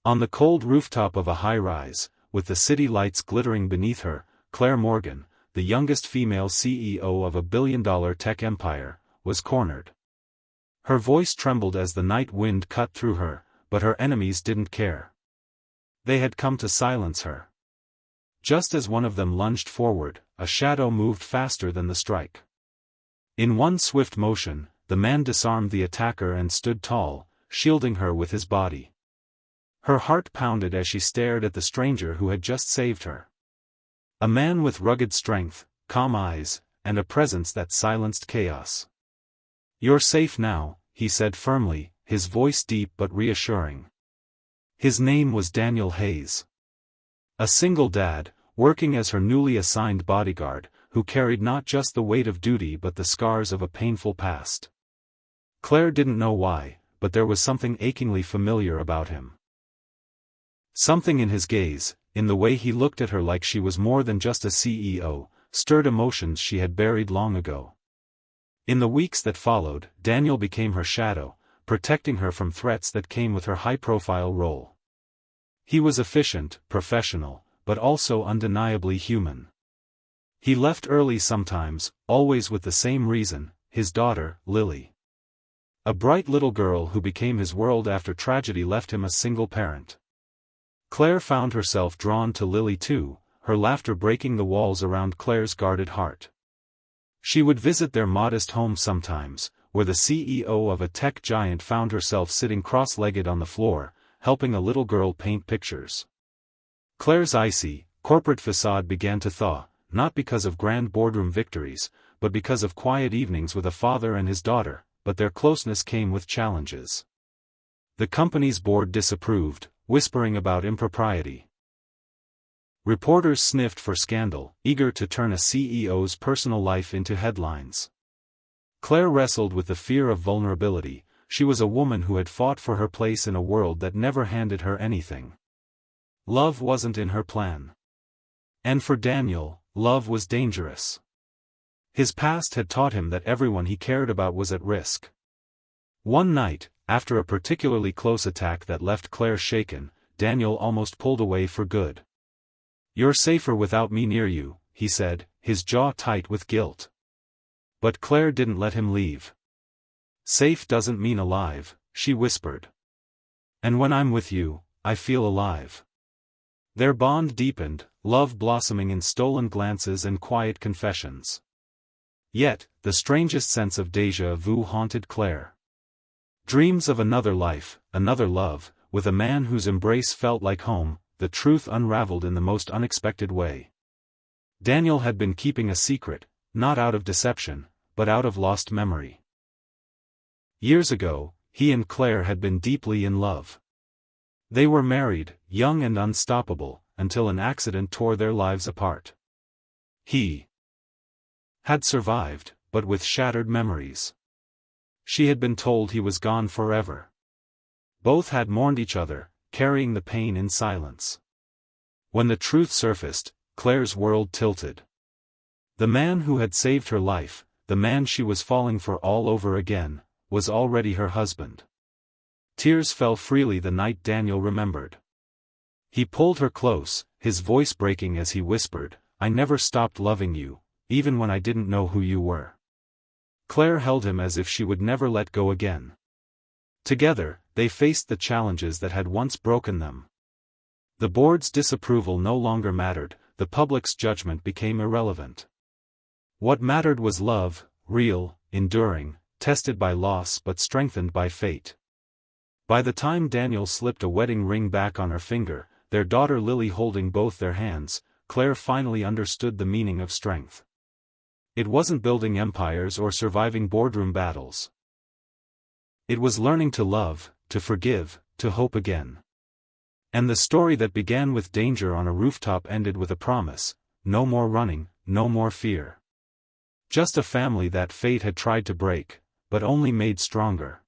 On the cold rooftop of a high-rise, with the city lights glittering beneath her, Claire Morgan, the youngest female CEO of a billion-dollar tech empire, was cornered. Her voice trembled as the night wind cut through her, but her enemies didn't care. They had come to silence her. Just as one of them lunged forward, a shadow moved faster than the strike. In one swift motion, the man disarmed the attacker and stood tall, shielding her with his body. Her heart pounded as she stared at the stranger who had just saved her. A man with rugged strength, calm eyes, and a presence that silenced chaos. "You're safe now," he said firmly, his voice deep but reassuring. His name was Daniel Hayes. A single dad, working as her newly assigned bodyguard, who carried not just the weight of duty but the scars of a painful past. Claire didn't know why, but there was something achingly familiar about him. Something in his gaze, in the way he looked at her like she was more than just a CEO, stirred emotions she had buried long ago. In the weeks that followed, Daniel became her shadow, protecting her from threats that came with her high-profile role. He was efficient, professional, but also undeniably human. He left early sometimes, always with the same reason: his daughter, Lily. A bright little girl who became his world after tragedy left him a single parent. Claire found herself drawn to Lily too, her laughter breaking the walls around Claire's guarded heart. She would visit their modest home sometimes, where the CEO of a tech giant found herself sitting cross-legged on the floor, helping a little girl paint pictures. Claire's icy, corporate facade began to thaw, not because of grand boardroom victories, but because of quiet evenings with a father and his daughter, but their closeness came with challenges. The company's board disapproved, whispering about impropriety. Reporters sniffed for scandal, eager to turn a CEO's personal life into headlines. Claire wrestled with the fear of vulnerability. She was a woman who had fought for her place in a world that never handed her anything. Love wasn't in her plan. And for Daniel, love was dangerous. His past had taught him that everyone he cared about was at risk. One night, after a particularly close attack that left Claire shaken, Daniel almost pulled away for good. "You're safer without me near you," he said, his jaw tight with guilt. But Claire didn't let him leave. "Safe doesn't mean alive," she whispered. "And when I'm with you, I feel alive." Their bond deepened, love blossoming in stolen glances and quiet confessions. Yet, the strangest sense of déjà vu haunted Claire. Dreams of another life, another love, with a man whose embrace felt like home, the truth unraveled in the most unexpected way. Daniel had been keeping a secret, not out of deception, but out of lost memory. Years ago, he and Claire had been deeply in love. They were married, young and unstoppable, until an accident tore their lives apart. He had survived, but with shattered memories. She had been told he was gone forever. Both had mourned each other, carrying the pain in silence. When the truth surfaced, Claire's world tilted. The man who had saved her life, the man she was falling for all over again, was already her husband. Tears fell freely the night Daniel remembered. He pulled her close, his voice breaking as he whispered, "I never stopped loving you, even when I didn't know who you were." Claire held him as if she would never let go again. Together, they faced the challenges that had once broken them. The board's disapproval no longer mattered, the public's judgment became irrelevant. What mattered was love, real, enduring, tested by loss but strengthened by fate. By the time Daniel slipped a wedding ring back on her finger, their daughter Lily holding both their hands, Claire finally understood the meaning of strength. It wasn't building empires or surviving boardroom battles. It was learning to love, to forgive, to hope again. And the story that began with danger on a rooftop ended with a promise: no more running, no more fear. Just a family that fate had tried to break, but only made stronger.